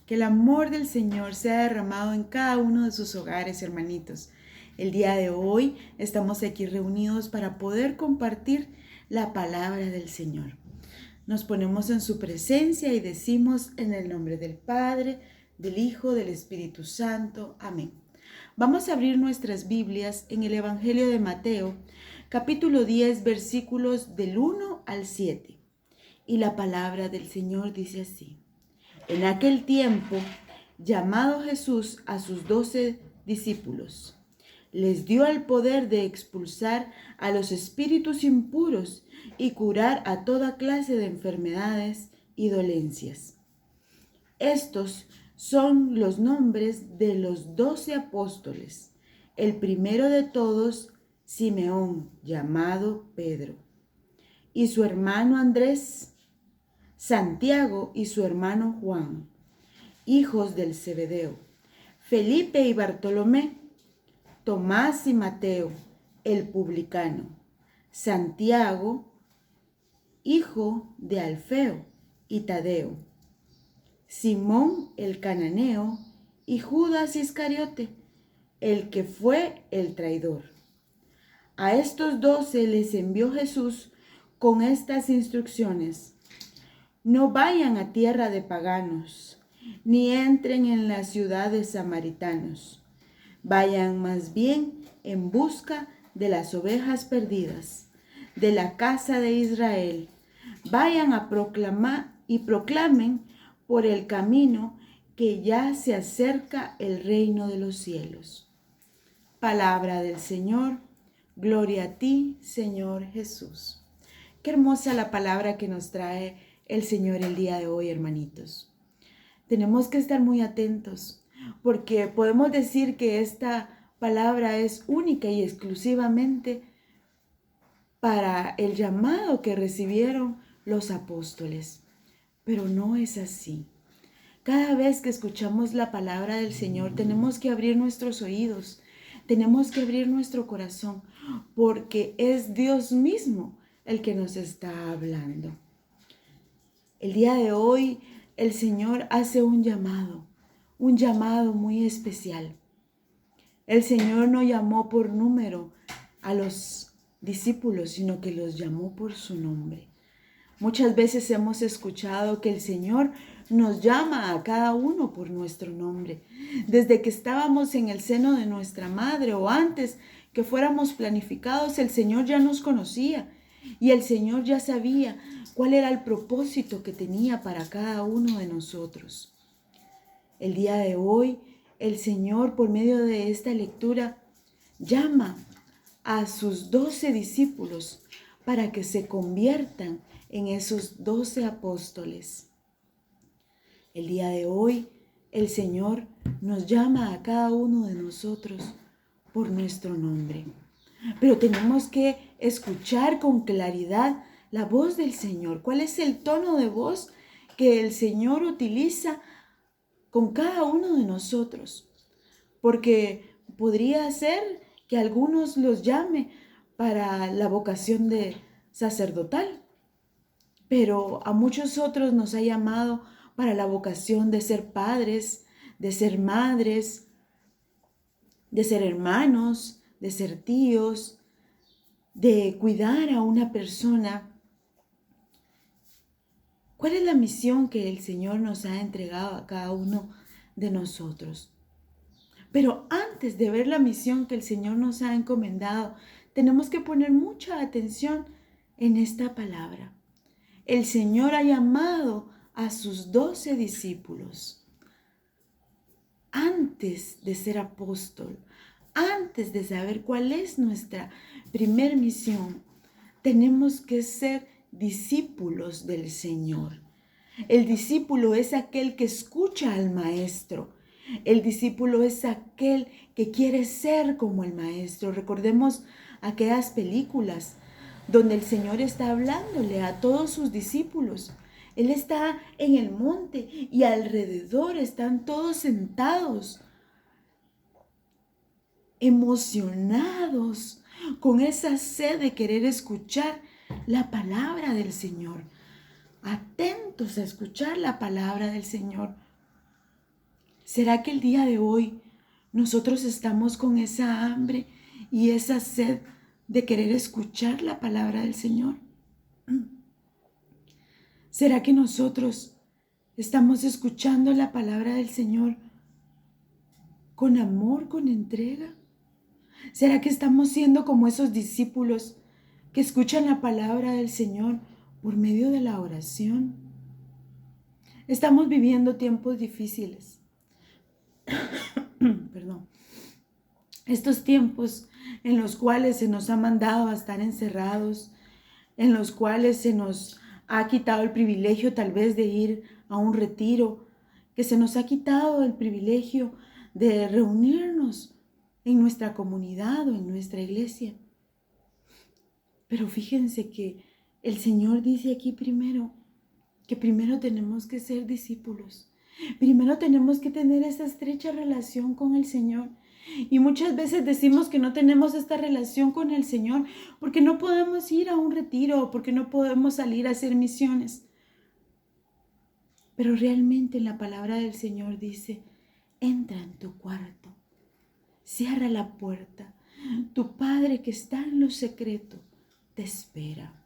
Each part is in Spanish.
Que el amor del Señor sea derramado en cada uno de sus hogares, hermanitos. El día de hoy estamos aquí reunidos para poder compartir la palabra del Señor. Nos ponemos en su presencia y decimos en el nombre del Padre, del Hijo, del Espíritu Santo. Amén. Vamos a abrir nuestras Biblias en el Evangelio de Mateo, capítulo 10, versículos del 1 al 7. Y la palabra del Señor dice así. En aquel tiempo, llamado Jesús a sus 12 discípulos, les dio el poder de expulsar a los espíritus impuros y curar a toda clase de enfermedades y dolencias. Estos son los nombres de los 12 apóstoles. El primero de todos, Simeón, llamado Pedro, y su hermano Andrés, Santiago y su hermano Juan, hijos del Zebedeo, Felipe y Bartolomé, Tomás y Mateo, el publicano, Santiago, hijo de Alfeo y Tadeo, Simón el cananeo y Judas Iscariote, el que fue el traidor. A estos 12 les envió Jesús con estas instrucciones: no vayan a tierra de paganos, ni entren en las ciudades samaritanos. Vayan más bien en busca de las ovejas perdidas, de la casa de Israel. Vayan a proclamar y proclamen por el camino que ya se acerca el reino de los cielos. Palabra del Señor. Gloria a ti, Señor Jesús. Qué hermosa la palabra que nos trae el Señor el día de hoy, hermanitos. Tenemos que estar muy atentos porque podemos decir que esta palabra es única y exclusivamente para el llamado que recibieron los apóstoles. Pero no es así. Cada vez que escuchamos la palabra del Señor tenemos que abrir nuestros oídos, tenemos que abrir nuestro corazón, porque es Dios mismo el que nos está hablando. El día de hoy el Señor hace un llamado muy especial. El Señor no llamó por número a los discípulos, sino que los llamó por su nombre. Muchas veces hemos escuchado que el Señor nos llama a cada uno por nuestro nombre. Desde que estábamos en el seno de nuestra madre o antes que fuéramos planificados, el Señor ya nos conocía y el Señor ya sabía cuál era el propósito que tenía para cada uno de nosotros. El día de hoy, el Señor, por medio de esta lectura, llama a sus 12 discípulos para que se conviertan en esos 12 apóstoles. El día de hoy, el Señor nos llama a cada uno de nosotros por nuestro nombre. Pero tenemos que escuchar con claridad la voz del Señor. ¿Cuál es el tono de voz que el Señor utiliza con cada uno de nosotros? Porque podría ser que algunos los llame para la vocación de sacerdotal, pero a muchos otros nos ha llamado para la vocación de ser padres, de ser madres, de ser hermanos, de ser tíos, de cuidar a una persona. ¿Cuál es la misión que el Señor nos ha entregado a cada uno de nosotros? Pero antes de ver la misión que el Señor nos ha encomendado, tenemos que poner mucha atención en esta palabra. El Señor ha llamado a sus 12 discípulos. Antes de ser apóstol, antes de saber cuál es nuestra primer misión, tenemos que ser discípulos del Señor. El discípulo es aquel que escucha al maestro. El discípulo es aquel que quiere ser como el maestro. Recordemos aquellas películas donde el Señor está hablándole a todos sus discípulos. Él está en el monte y alrededor están todos sentados, emocionados, con esa sed de querer escuchar la palabra del Señor, atentos a escuchar la palabra del Señor. ¿Será que el día de hoy nosotros estamos con esa hambre y esa sed de querer escuchar la palabra del Señor? ¿Será que nosotros estamos escuchando la palabra del Señor con amor, con entrega? ¿Será que estamos siendo como esos discípulos que escuchan la palabra del Señor por medio de la oración? Estamos viviendo tiempos difíciles. Perdón. Estos tiempos en los cuales se nos ha mandado a estar encerrados, en los cuales se nos ha quitado el privilegio tal vez de ir a un retiro, que se nos ha quitado el privilegio de reunirnos en nuestra comunidad o en nuestra iglesia. Pero fíjense que el Señor dice aquí que primero tenemos que ser discípulos. Primero tenemos que tener esa estrecha relación con el Señor. Y muchas veces decimos que no tenemos esta relación con el Señor porque no podemos ir a un retiro o porque no podemos salir a hacer misiones. Pero realmente la palabra del Señor dice, entra en tu cuarto, cierra la puerta. Tu Padre que está en lo secreto te espera.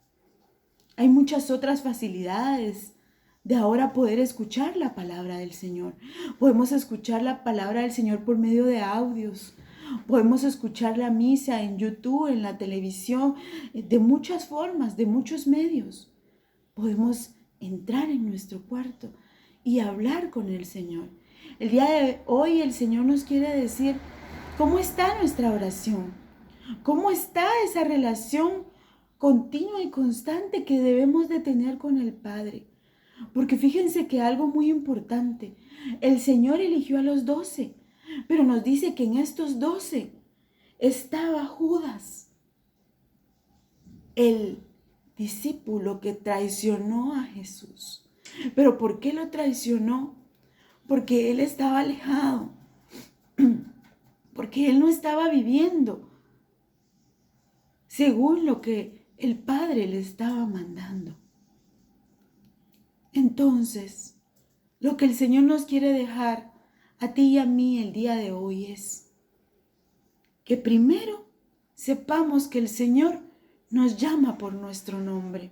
Hay muchas otras facilidades de ahora poder escuchar la palabra del Señor. Podemos escuchar la palabra del Señor por medio de audios. Podemos escuchar la misa en YouTube, en la televisión, de muchas formas, de muchos medios. Podemos entrar en nuestro cuarto y hablar con el Señor. El día de hoy el Señor nos quiere decir cómo está nuestra oración, cómo está esa relación continua y constante que debemos de tener con el Padre. Porque fíjense que algo muy importante, el Señor eligió a los 12, pero nos dice que en estos 12 estaba Judas, el discípulo que traicionó a Jesús. ¿Pero por qué lo traicionó? Porque él estaba alejado, porque él no estaba viviendo según lo que el Padre le estaba mandando. Entonces, lo que el Señor nos quiere dejar a ti y a mí el día de hoy es que primero sepamos que el Señor nos llama por nuestro nombre,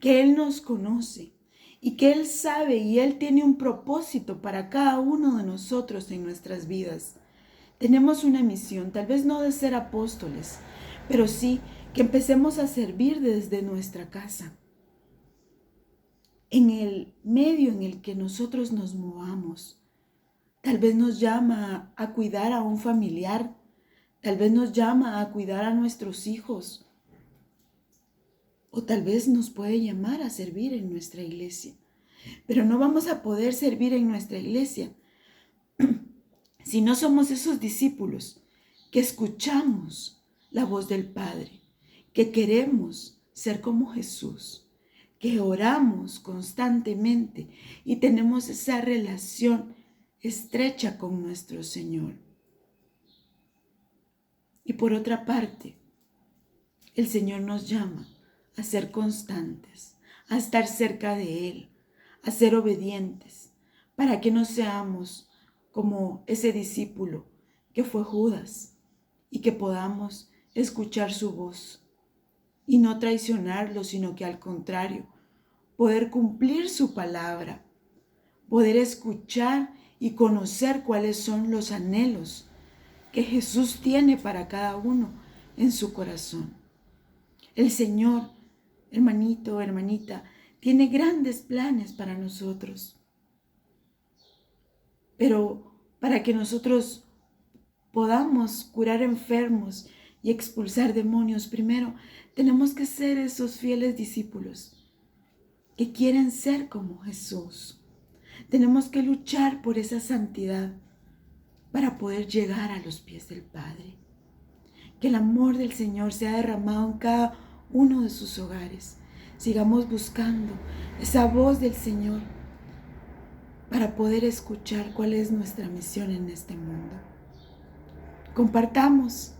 que Él nos conoce y que Él sabe y Él tiene un propósito para cada uno de nosotros en nuestras vidas. Tenemos una misión, tal vez no de ser apóstoles, pero sí que empecemos a servir desde nuestra casa. En el medio en el que nosotros nos movamos. Tal vez nos llama a cuidar a un familiar, tal vez nos llama a cuidar a nuestros hijos, o tal vez nos puede llamar a servir en nuestra iglesia. Pero no vamos a poder servir en nuestra iglesia si no somos esos discípulos que escuchamos la voz del Padre, que queremos ser como Jesús, que oramos constantemente y tenemos esa relación estrecha con nuestro Señor. Y por otra parte, el Señor nos llama a ser constantes, a estar cerca de Él, a ser obedientes, para que no seamos como ese discípulo que fue Judas y que podamos escuchar su voz y no traicionarlo, sino que al contrario, poder cumplir su palabra, poder escuchar y conocer cuáles son los anhelos que Jesús tiene para cada uno en su corazón. El Señor, hermanito, hermanita, tiene grandes planes para nosotros. Pero para que nosotros podamos curar enfermos y expulsar demonios, primero tenemos que ser esos fieles discípulos que quieren ser como Jesús. Tenemos que luchar por esa santidad para poder llegar a los pies del Padre. Que el amor del Señor sea derramado en cada uno de sus hogares. Sigamos buscando esa voz del Señor para poder escuchar cuál es nuestra misión en este mundo. Compartamos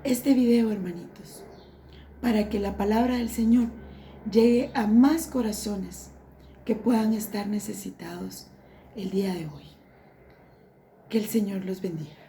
este video, hermanitos, para que la palabra del Señor llegue a más corazones que puedan estar necesitados el día de hoy. Que el Señor los bendiga.